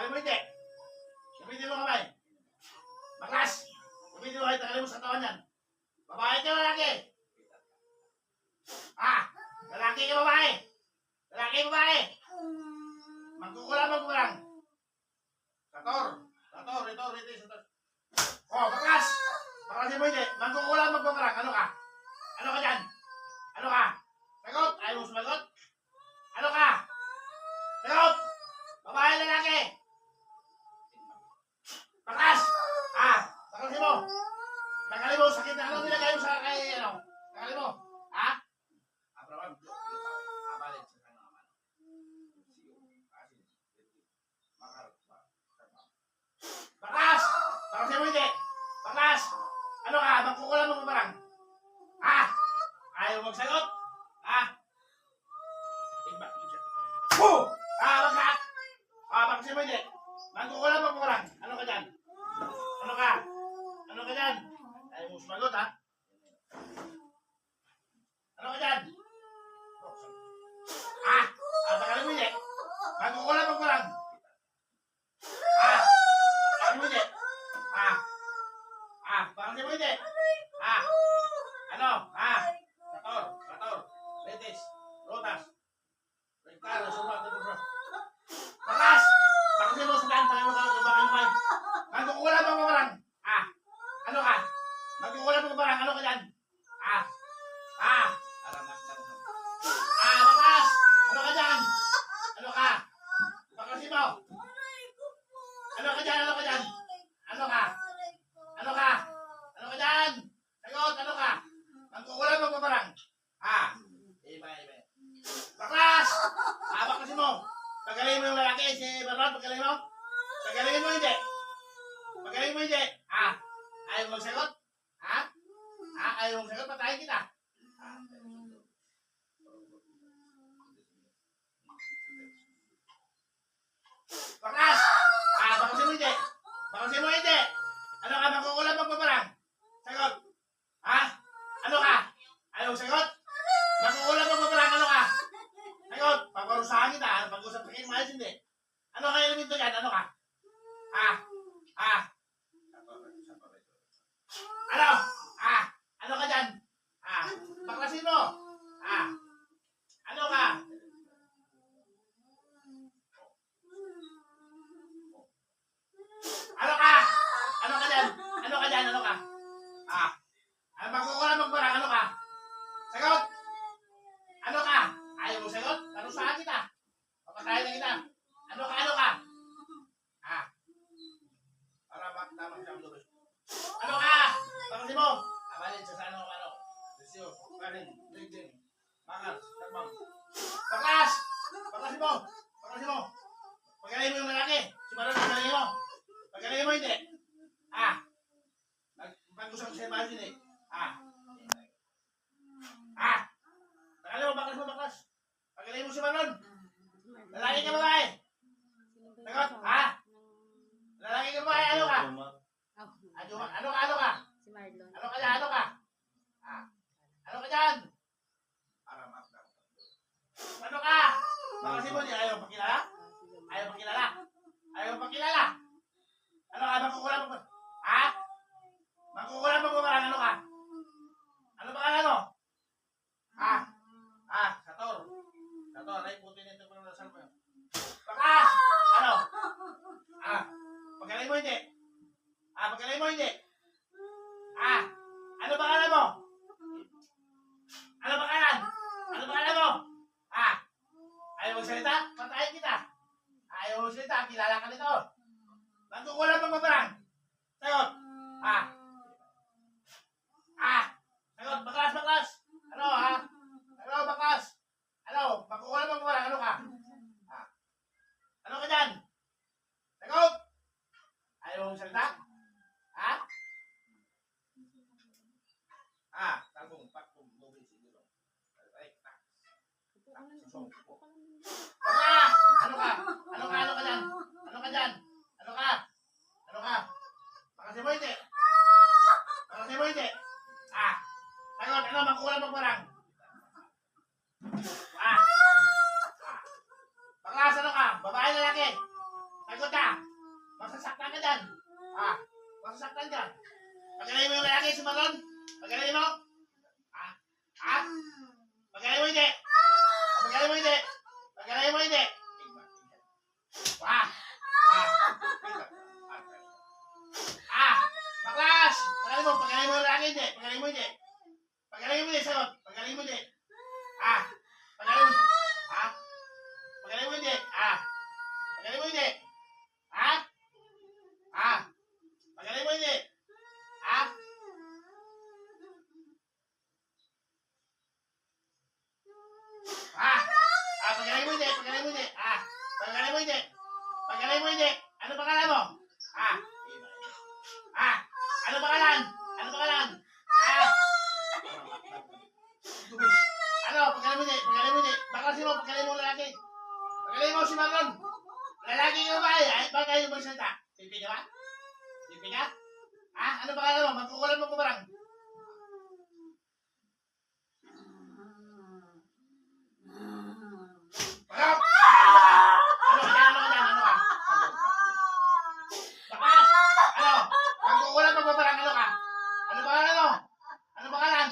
Tagalin mo hindi. Gamitin mo kamay. Baklas! Gamitin mo kayo, tagalin mo sa katawan yan. Babae ka lalaki? Lalaki ka babae? Lalaki babae? Magkukulang magkukulang. Sator, ritis. Baklas! Baklasin mo hindi. Magkukulang magkukulang. Ano ka? Ano ka dyan? Ano ka? Sagot! Ayaw mo sumagot? Ano ka? Sagot! Babae lalaki? Baklas! Baklasin mo! Tagalin mo, sakit na ano nilagay mo sa kay ano? Tagalin mo! Abraham, abalin sa kanya naman. Baklas! Baklasin mo hindi! Baklas! Ano ka? Magkukulang mo parang? Ayaw magsagot? Baklas! Baklasin mo hindi! Magkukulang mo parang? Ano ka dyan? Ano ka? Ano ka dyan? Ayaw mo sumagot ha? Ano ka dyan? Tagalin mo hindi. Magkukulang mo parang. Tagalin mo hindi. Baklasin mo hindi. Ano? Rator. Betis. Rotas. Rectaro. Sumat. Baklas! Baklasin mo sa daan. Tagalin mo kayo. Magkukulang mo parang. Ano ka? Magkukulang mo parang. Ano ka dyan? Baklas! Ano ka dyan? Ano ka? Baklasin mo. Ano ka dyan? Ano ka dyan? Ano ka? Ano ka? Ano ka dyan? Sagot! Ano ka? Magkukulang mo parang. Iba. Baklas! Baklasin mo. Pagaling mo yung lalaki. Si Barron, pagaling mo. Pagaling mo hindi. Pagaling mo hindi. Ayaw magsagot? Ayaw magsagot? Patayin kita. Baklas! Baklasin mo hindi. Baklasin mo hindi. Ano ka? Magkukulang magpaparang. Sagot. Ano ka? Ayaw sagot? Magkukulang magpaparang. Ano ka? Sagot. Paparusahan kita. Pag-usap ka kayo maayos hindi. Ano ka elemento yan? Ano ka? Ano? Ano ka dyan? Baklasin mo. Ano ka? Ano ka? Ano ka dyan? Ano ka dyan? Ano ka? Magkukulang magparang. Ano ka? Sagot! Ano ka? Ayaw mo sagot? Parusahan kita. Papatayin na kita. Ano ka? Ano ka? Para magtamang siyang lubos. Ano ka? Baklasin mo. Abalin sa ano. Desyo. Parin. Ligding. Mangas. Tagmang. Baklas! Baklasin mo. Baklasin mo. Pagaling mo yung lalaki. Si Baron, pagaling mo. Pagaling mo hindi. Pag-usap ko sa'yo ba yun eh. Tagalin mo, baklas. Pagaling mo si Baron. Lalaki ka babae. Sagot. Lalaki ka babae. Ano ka? Ano ka? Si Marlon. Ano ka dyan? Ano ka? Ano ka dyan? Ano ka? Baklasin mo niya. Ayaw pakilala? Ayaw pakilala? Ano ka? Magkukulang mo? Magkukulang mo parang ano ka? Ano ba ka ano? Sator. Ay, puti nito pa ng dasal mo yun. Baklas! Ano? Pagaling mo hindi. Pagaling mo hindi. Ano ba ka mo? Ano ba mo? Ayaw magsalita? Patayin kita. Ayaw magsalita. Kilala ka nito. Magkukulang mo parang. Sagot. Sagot. Baklas. Ano Ano, baklas? Ano? Magkukulang mo parang. Ano ka? Ano ka dyan? Sagot. Ayaw magsalita? Takbong. Lubi siguro. Ano ka? Ano ka dyan? Ano ka? Baklasin mo hindi. Sagot, ano? Magkukulang mo parang. Baklas, ano ka? Babae lalaki? Sagot ka! Masasaktan ka dyan! Ah! Masasaktan ka! Pagkalayin mo yung lalaki, sumaron! Pagkalayin mo! Ah! Ah! Pagkalayin mo hindi! Pagkalayin mo hindi! Pagkalayin mo hindi! Ah! Ah! Ah! Baklas! Pagkalayin mo yung lalaki, hindi! Pagkalayin mo hindi! Pagkalayin mo hindi, sagot! Pagkalayin mo hindi! Ah! Pagkalayin mo! Ah! Pagkalayin mo hindi! Ah! Pagkalayin mo hindi! Ah! Ah! Pagkalayin mo hindi! Ah! Ah! Ah! Pagkalayin mo hindi! Pagkalayin mo hindi! Ah! Pagkalayin mo hindi! Pagkalayin mo hindi! Ano pangalan mo? Ah! Ah! Ano pangalan? Ano pangalan? Ah! Ano? Pagkalayin mo hindi! Pagkalayin mo hindi! Baklasin mo! Pagkalayin mo lalaki! Pagkalayin mo si Marlon! Lalaki ka ba eh? Ay, ba kayo magsalita? Pipi ka ba? Pipi ka? Ah? Ano pangalan mo? Magkukulan mo kumarang. Parang! Ano ka dyan? Ano ka dyan? Ano ka? Bakas! Ano? Magkukulan mo kumarang. Ano ka? Ano pangalan mo? Ano pangalan?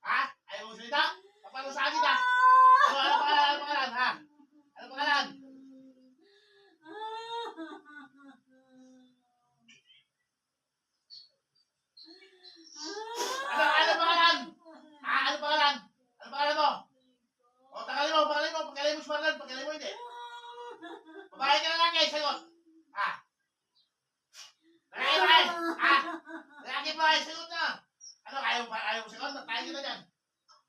Ha? Ayaw mo salita? Papalusahan kita. Ano pangalan? Ano pangalan? Ha? Ano pangalan? Ano pangalan? Ah, ano pangalan? Ano pangalan mo? O, pagkalin mo si Marlon, pagkalin mo hindi. Babae ka na lang kayo, sagot. Ah. Lalaki ba kayo? Ah. Lalaki ba kayo, sagot na. Ano, ayaw mo sagot? Tayo kita dyan.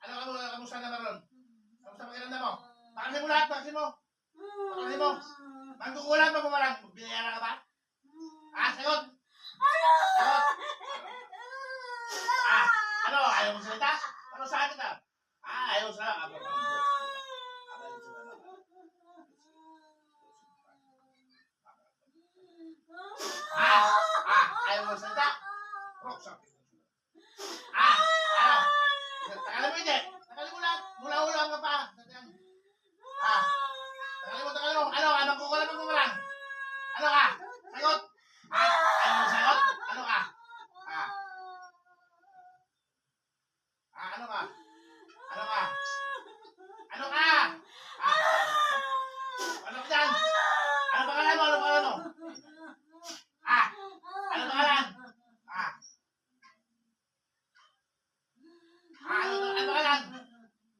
Ano, kamusta na Marlon? Kamusta pakiramdam mo? Bakasin mo lahat, bakasin mo. Bakasin mo. Mangkukulan pa mo marang, binayaran ka ba? Ah, sagot. Sagot. Ah, ano, ayaw mo salita? Ano sa akin ah? Ah, ayaw sa akin. Ayaw mo salita? Ah, ano? Tagalin mo hindi. Tagalin mo lahat. Mula-ulang ka pa. Ah, tagalin mo. Ano, magkukulan mo marang? Ano ka? Sagot. Ah, ayaw mo sagot? Ano ka? Ah. Ah, ano ka? Ano ka? Ano ka? Ah. Ano ka dyan? Ano pangalan mo? Ano pangalan mo? Ah. Ano pangalan? Ah. Ah, ano pangalan?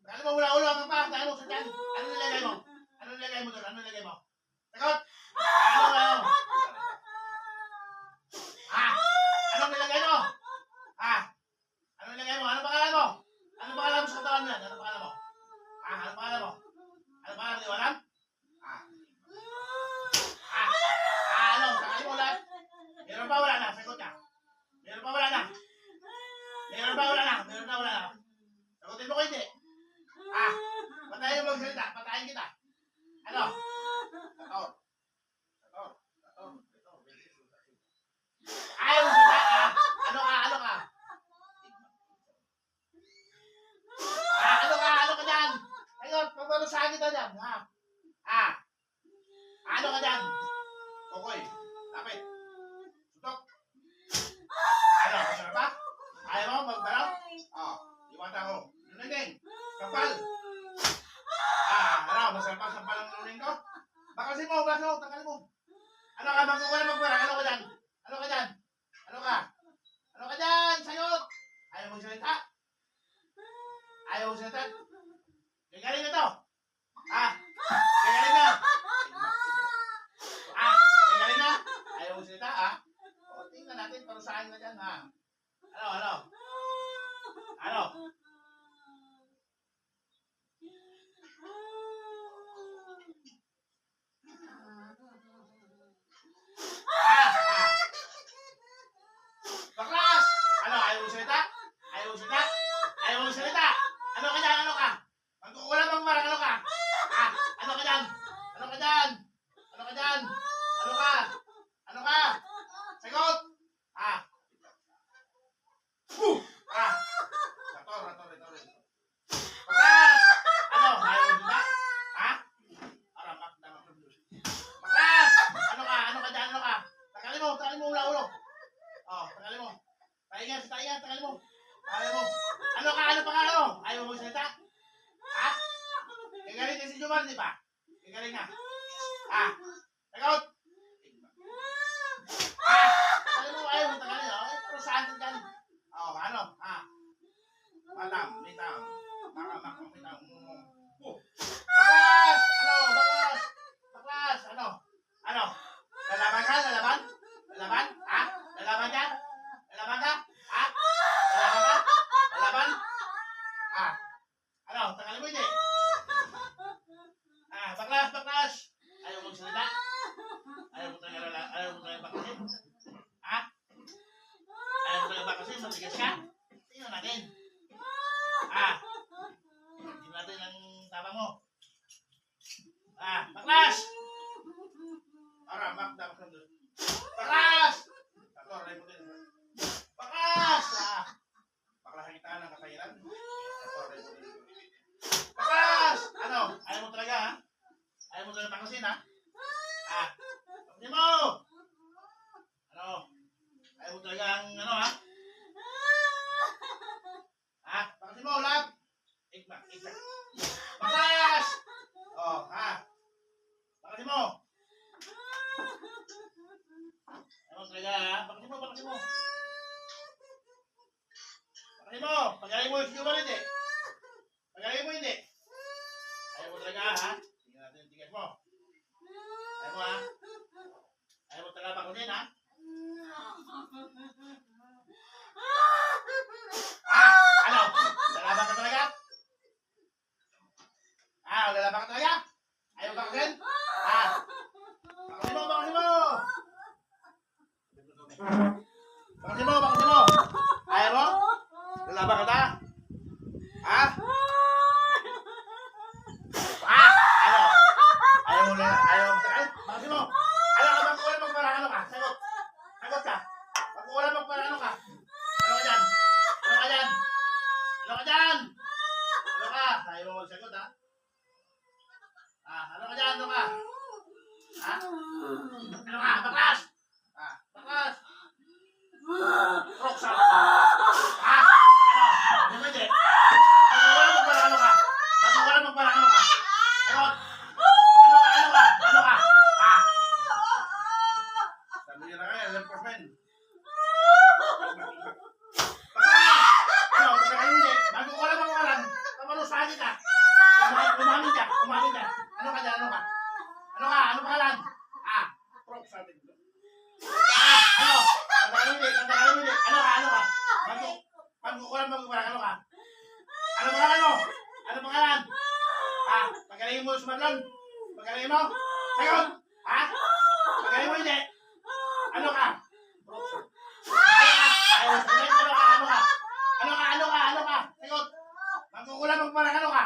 Ano mo ulo ang pa? Ano sa dyan? Ano nilagay mo? Ano nilagay mo doon? Ano nilagay mo? Sagot! Ano? Ah. Ano nilagay mo? Ah. Ano nilagay mo? Ano pangalan mo? Ano pangalan mo sa katawan mo yan? Ano pangalan mo? Ah, ano pangalan mo? Ano pangalan mo? Di mo alam? Ah. Ano? Sakalin mo lahat. Meron ba wala na? Sagot ka. Meron ba wala na? Meron ba wala na? Meron ba wala na? Sagutin mo ko hindi. Ah. Patayin mo magsalita. Patayin kita. Ano? Sator. Sator. Sator. Sator. Ayaw mo salita. Ah. Ano ka? Ano ka? Ah, ano ka dyan? Ayun, pagbalusahan kita dyan, ha? Ah, ano ka dyan? Kokoy, lapit. Sutok. Ano, masarap ba? Ayaw mo, magbalaw? Oh, iwata ko. Luningin, kapal. Ah, ano, masarap ba sampal ang luning ko? Bakasin mo, tanggalin mo. Ano ka, magkukulang magbarang, ano ka dyan? Ano ka dyan? Ano ka? Ano ka dyan? Sayot! Ayaw mo salita? Ayaw mo salita? Gagaling na to! Ah! Gagaling na! Ah! Gagaling na! Ayaw mo salita, ah? O, tingnan natin, parusahan ka dyan, ha? Ano? Ano? Ah! Baklas! Ano, ayaw mo salita? Ayaw mo salita? Ayaw mo salita? Ano ka dyan? Ano ka? Magkukulang bang marang ano ka? Ah! Ano ka dyan? Ano ka dyan? Ano ka dyan? Ano ka? Ano ka? Sagot! Ah! Ah! Rator. Baklas! Ano? Ayaw mo salita? Ha? Aramak. Baklas! Ano ka? Ano? Lalaban ka? Lalaban? Lalaban? Ha? Lalaban ka? Lalaban ka? Ha? Lalaban ka? Lalaban? Ha? Ano? Tagalin mo hindi? Baklas, baklas! Ayaw mo magsalita? Ayaw mo talaga baklasin? Ha? Ayaw mo talaga baklasin? Matigas ka? Tingnan natin. Tingnan natin ang tama mo. Baklas! Baklas! Baklas! Baklasan kita ng kakayaran. Baklas! Ano? Ayaw mo talaga, ha? Ayaw mo talaga baklasin, ha? Baklasin mo! Ano? Ayaw mo talaga ang ano, ha? Baklasin mo, ulam! Ikba. Baklas! Baklasin mo! Ayaw mo talaga, ha? Baklasin mo! Baklasin mo! Pagaling mo yung sinuman, hindi. Pagaling mo, hindi. Ayaw mo talaga, ha? Tingnan natin yung tigas mo. Ayaw mo, ha? Ayaw mo talaga baklasin, ha? Ano? Lalaban ka talaga? Lalaban ka talaga? Ayaw mo baklasin? Baklasin mo! Baklasin mo! Baklasin mo! Ayaw mo? Lalaban ka na? Ano? Ayaw mo baklasin? Baklasin mo! Ayaw ka magkukulang magparang ano ka? Sagot! Sagot ka! Magkukulang magparang ano ka? Ano ka dyan? Ano ka dyan? Ano ka dyan? Ano ka? Ayaw mo magsagot, ha? Ano ka dyan? Ano ka? Ano ka? Baklas! Baklas! Roxanne! Ano? Ano ba hindi? Magkukulang magparang ano ka? Magkukulang magparang ano ka? Sagot! Ano ka? Ano ka? Sabi niya na kaya, alam ko, friend. Ano? Pagkakain mo hindi? Magkukulang magparang. Pamalusahan kita. Umamin ka. Ano ka dyan? Ano ka? Ano ka? Ano pangalan? Roxanne. Ano? Pagkakain mo hindi? Ano ka? Magkukulang magparang. Ano ka? Ano pangalan mo? Ano pangalan? Pagkalingin mo sumablon? Pagkalingin mo? Sagot! Pagkalingin mo hindi? Ano ka? Ayaw mo sagot? Ano ka? Sagot! Magkukulang magparang ano ka?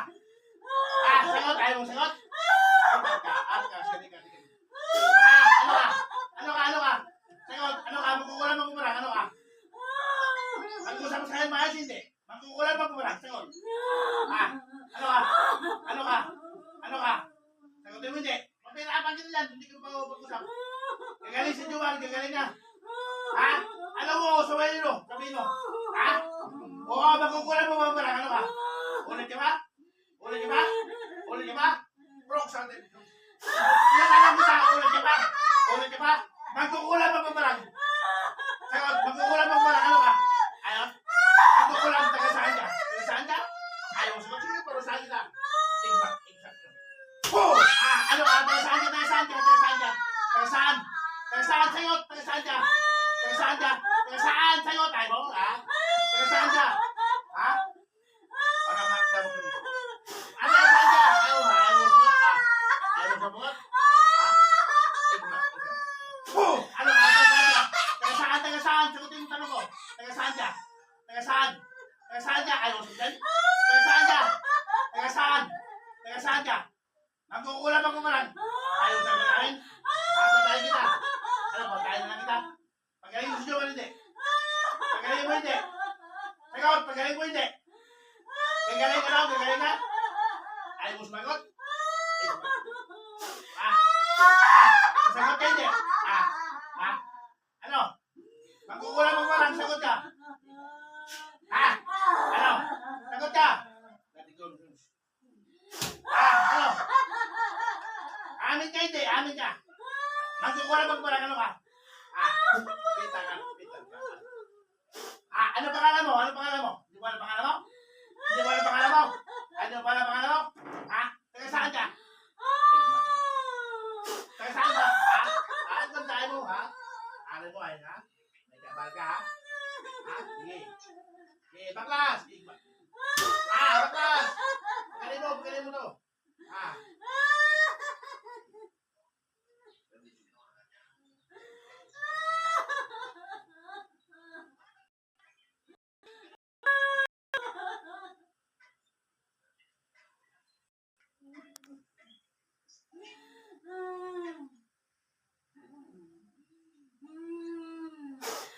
Sagot! Ayaw mo sagot? Sige. Ano ka? Sagot! Ano ka? Magkukulang magparang ano ka? Mag-usap sa akin maayos hindi? Magkukulang magparang. Sagot! Ano ka? Sagutin mo hindi? Mapinapan ka nila, hindi ka pa mag-usap. Gagaling si Juan, gagaling na. Ano mo, sabihin mo? Oo, magkukulang mo parang ano ka? Ulit ka ba? Roxanne. Pinatalang kita, ulit ka ba? Magkukulang mo parang. Sagot, magkukulang mo parang ano ka? Ayaw? Magkukulang, taga saan ka? Ayaw mo sagot, sige, pero saan ka? Igbat. Ano ka? Taga saan ka? Taga saan? Sagot, taga saan ka? Sagot, ayaw mo? Taga saan ka? Para makita mo kami. Ano taga saan ka? Ayaw mo sagot? Igbat. Ano ka? Taga saan? Sagutin mo tanong ko. Taga saan ka? Ayaw mo sagutin? Taga saan ka? Magkukulang magkukulang. Ayaw mo sagutin? Patayin kita. Ano, patayin na lang kita. Pagaling mo si Joel, hindi. Pagaling mo, hindi. Sagot, pagaling mo, hindi. Gagaling ka daw, gagaling ka. Ayaw mo sumagot. Sagot ka, hindi. Ano? Magkukulang magkukulang, sagot ka. Ano? Sagot ka. Ano? Amin ka, hindi. Amin ka. Magkukulang magkukulang, ano ka? Pita ka. Ano pangalan mo? Hindi mo alam pangalan mo? Ano pala pangalan mo? Taga saan ka? Taga saan ka? Palakari mo, ayun, ha? May kabal ka, ha? Ha? Sige. Sige, baklas! Sige, baklas! Pagaling mo to. Ah.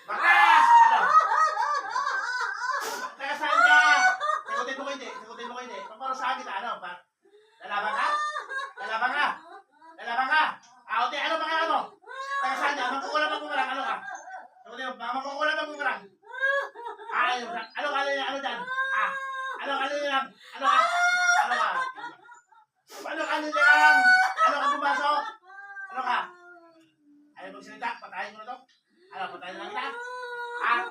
Baklas! Ano? Taga saan ka? Sagutin mo ko hindi. Sagutin mo ko hindi. Paparusahan kita. Ano? Lalaban ka? Lalaban ka? Lalaban ka? Ate, ano pangalan mo? Taga saan ka? Magkukulang ang bumarang. Ano ka? Sagutin mo. Magkukulang ang bumarang. Ano ka nila? Ano dyan? Ano ka nila? Ano ka? Ano ka? Ano ka nila? Ano ka pumasok? Ano ka? Ayaw magsalita? Patayin mo na to? Ano? Patayin na lang kita? Ano?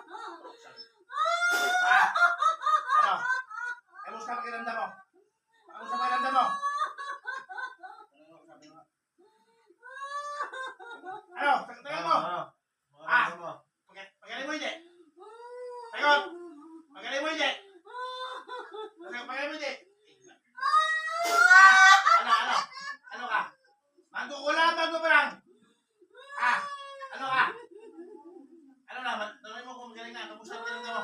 Kamusta pakiramdam mo? Kamusta pakiramdam mo? Ano? Tingnan mo? Pagaling mo hindi? Sagot! Pagaling mo hindi? Pagaling mo hindi? Ano? Ano ka? Magkukulang, magkukulang! Ano ka? Ano na? Tanongin mo kung magaling na. Kamusta pakiramdam mo?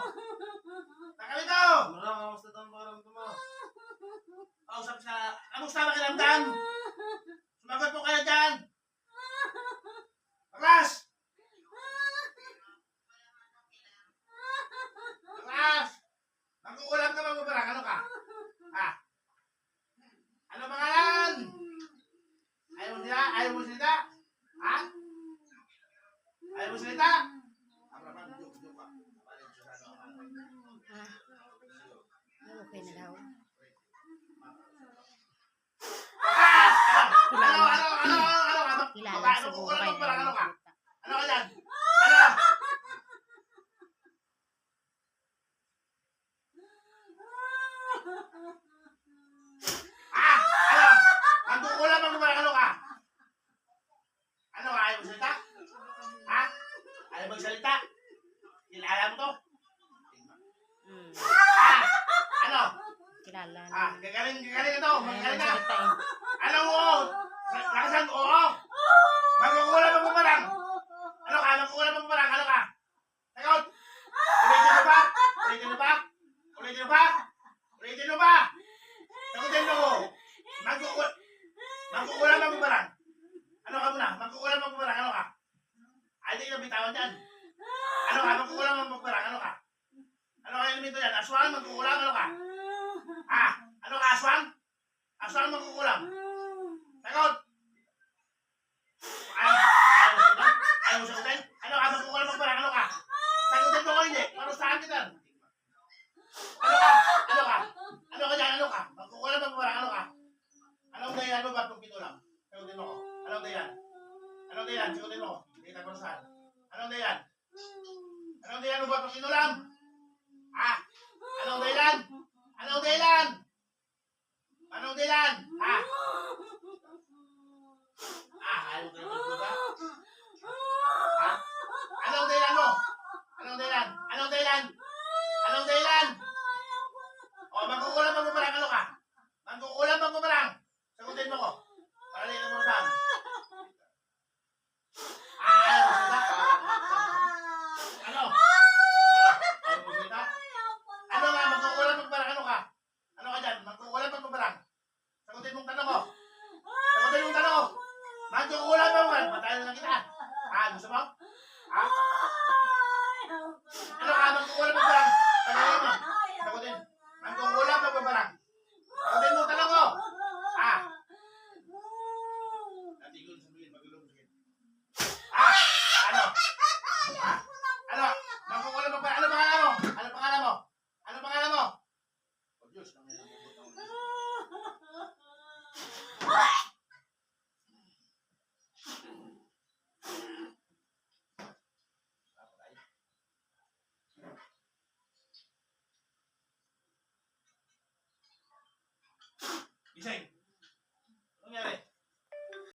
Nakalito! Kamusta pakiramdam mo? Kamusta pakiramdam? Sumagot mo kayo dyan! Baklas! Baklas! Magkukulang ka magkukulang. Ano ka? Ano pangalan? Ayaw mo salita? Ayaw mo salita? Okay na daw. Ano? Kilala siguro kayo na Ano ka? nakita. Ano ka dyan? Ano? Ano? Magkukulang magkukulang. Ano ka? Ano ka? Ayaw magsalita? Ayaw magsalita? Kilala mo to? Ano? Kilala na. Gagaling ito. Magaling na. Salita eh. Ano mo? Lakasan, oo. Magkukulang magkukulang. Ano ka? Magkukulang magkukulang. Ano ka? Sagot. Ulitin mo ba? Ulitin mo ba? Ulitin mo ba? Ulitin mo ba? Sagutin mo ko. Magkukulang magkukulang. Ano ka muna? Magkukulang magkukulang. Ano ka? Ay, di ka bitawan dyan. Ano ka? Magkukulang magkukulang. Ano ka? Ano ka yung elemento dyan? Aswang magkukulang. Ano ka? Ano ka? Aswang? Aswang magkukulang. Sagot! Ayaw mo sagutin? Ano ka? Magkukulang magkukulang. Ano ka? Sagutin mo ko hindi. Parusahan kita. Ano ka? Ano ka? Ano ka dyan? Ano ka? Magkukulang magkukulang. Ano ka? Anong dahilan mo ba itong pinulang? Sagutin mo ko. Anong dahilan? Anong dahilan? Sagutin mo ko. Hindi kita parusahan. Anong dahilan? Anong dahilan mo ba itong pinulang? Anong dahilan? Anong dahilan? Anong dahilan? Ayaw ka naman ba? Anong dahilan mo? Anong dahilan? Anong dahilan? Anong dahilan? Magkukulang magkukulang. Ano ka? Magkukulang magkukulang. Sagutin mo ko. Para hindi ka parusahan. Ayaw mo salita? Ano? Ayaw mo salita? Ano nga? Magkukulang magkukulang. Ano ka? Ano ka dyan? Magkukulang magkukulang. Sagutin mong tanong ko. Sagutin mong tanong ko. Magkukulang magkukulang. Patayin na lang kita. Gusto mo? Ano ka? Magkukulang magkukulang. Pagaling mo. Sagutin. Magkukulang magkukulang. Sagutin mong tanong ko. Natigol sa bigil. Magulong sa bigil. Ano? Ano? Magkukulang magkukulang. Ano pangalan mo? Ano pangalan mo? Ano pangalan mo? Oh Diyos, kami ang mabutang. Gising.